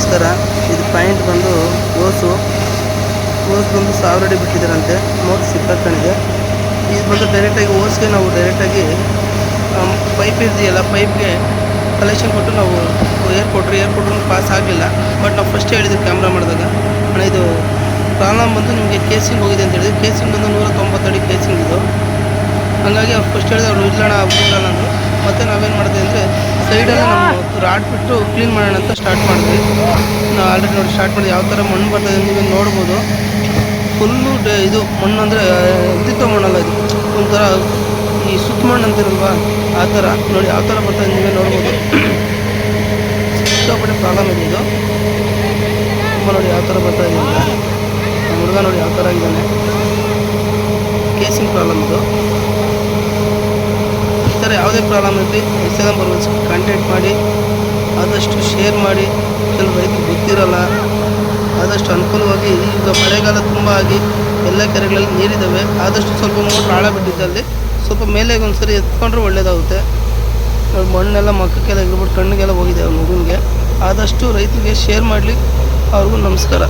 ನಮಸ್ಕಾರ. ಇದು ಪಾಯಿಂಟ್ ಬಂದು ಓಸು ಬಂದು 1000 ಅಡಿ ಬಿಟ್ಟಿದ್ದಾರಂತೆ. ಮೋಟ್ರ್ ಸಿಕ್ಕಾಕೊಂಡಿದೆ. ಇದು ಬಂದು ಡೈರೆಕ್ಟಾಗಿ ಓಸ್ಗೆ ನಾವು ಡೈರೆಕ್ಟಾಗಿ ಪೈಪ್ ಇದೆಯಲ್ಲ, ಪೈಪ್ಗೆ ಕಲೆಕ್ಷನ್ ಕೊಟ್ಟು ನಾವು ಏರ್ ಕೊಟ್ಟರು ಪಾಸ್ ಆಗಲಿಲ್ಲ. ಬಟ್ ನಾವು ಫಸ್ಟ್ ಹೇಳಿದ್ವಿ ಕ್ಯಾಮ್ರಾ ಮಾಡಿದಾಗ, ಅಣ್ಣ ಇದು ಪ್ರಾಬ್ಲಮ್ ಬಂದು ನಿಮಗೆ ಕೇಸಿಂಗ್ ಹೋಗಿದೆ ಅಂತ ಹೇಳಿದ್ವಿ. ಕೇಸಿಂಗ್ ಬಂದು 190 ಅಡಿ ಕೇಸಿಂಗ್ ಇದು. ಹಾಗಾಗಿ ಅವ್ರು ಫಸ್ಟ್ ಹೇಳಿದ್ರೆ ಅವ್ರು ಇಲ್ಲಣ್ಣ ಬಿಡಲ್ಲ ಅಂದರು. ಮತ್ತು ನಾವೇನು ಮಾಡಿದೆ ಅಂದರೆ ಸೈಡಲ್ಲಿ ನಮ್ಮ ರಾಡ್ ಬಿಟ್ಟು ಕ್ಲೀನ್ ಮಾಡೋಣ ಅಂತ ಸ್ಟಾರ್ಟ್ ಮಾಡಿದ್ವಿ. ನಾವು ಆಲ್ರೆಡಿ ನೋಡಿ ಸ್ಟಾರ್ಟ್ ಮಾಡಿದ್ವಿ. ಯಾವ ಥರ ಮಣ್ಣು ಬರ್ತದೆ ನೀವು ನೋಡ್ಬೋದು. ಫುಲ್ಲು ಇದು ಮಣ್ಣು ಅಂದರೆ ಉದ್ದಿತ ಮಣ್ಣಲ್ಲ, ಇದು ಒಂಥರ ಈ ಸುತ್ತ ಮಣ್ಣು ಅಂತಿರಲ್ವ, ಆ ಥರ ನೋಡಿ ಯಾವ ಥರ ಬರ್ತದೆ ನೀವೇ ನೋಡ್ಬೋದು. ಸಿಕ್ಕಾಪಟ್ಟೆ ಪ್ರಾಬ್ಲಮ್ ಇದೆ ಇದು. ತುಂಬ ನೋಡಿ ಯಾವ ಥರ ಬರ್ತಾ ಇದೆ ಅಂತ. ನಮ್ಮ ಹುಡುಗ ನೋಡಿ ಯಾವ ಥರ ಇದ್ದಾನೆ. ಕೇಸಿಂಗ್ ಪ್ರಾಬ್ಲಮ್ ಇದು. ಈ ಥರ ಯಾವುದೇ ಪ್ರಾಬ್ಲಮ್ ಇರಲಿ ಇನ್ಸ್ಟಾಗ್ರಾಮ್ ಬರ್ಬೋದು, ಕಾಂಟ್ಯಾಕ್ಟ್ ಮಾಡಿ, ಆದಷ್ಟು ಶೇರ್ ಮಾಡಿ. ಕೆಲವು ರೈತರಿಗೆ ಗೊತ್ತಿರೋಲ್ಲ, ಆದಷ್ಟು ಅನುಕೂಲವಾಗಿ. ಈಗ ಮಳೆಗಾಲ ತುಂಬ ಆಗಿ ಎಲ್ಲ ಕೆರೆಗಳಲ್ಲಿ ನೀರಿದ್ದಾವೆ. ಆದಷ್ಟು ಸ್ವಲ್ಪ ಮೋಟ್ರ್ ಆಳ ಬಿಟ್ಟಿದ್ದಲ್ಲಿ ಸ್ವಲ್ಪ ಮೇಲೆ ಒಂದ್ಸರಿ ಎತ್ಕೊಂಡ್ರೆ ಒಳ್ಳೆಯದಾಗುತ್ತೆ. ಮಣ್ಣೆಲ್ಲ ಮಕ್ಕಕ್ಕೆಲ್ಲ ಇರ್ಬಿಟ್ಟು ಕಣ್ಣಿಗೆಲ್ಲ ಹೋಗಿದೆ ಅವ್ರ ಮಗುನಿಗೆ. ಆದಷ್ಟು ರೈತರಿಗೆ ಶೇರ್ ಮಾಡಲಿ. ಅವ್ರಿಗೂ ನಮಸ್ಕಾರ.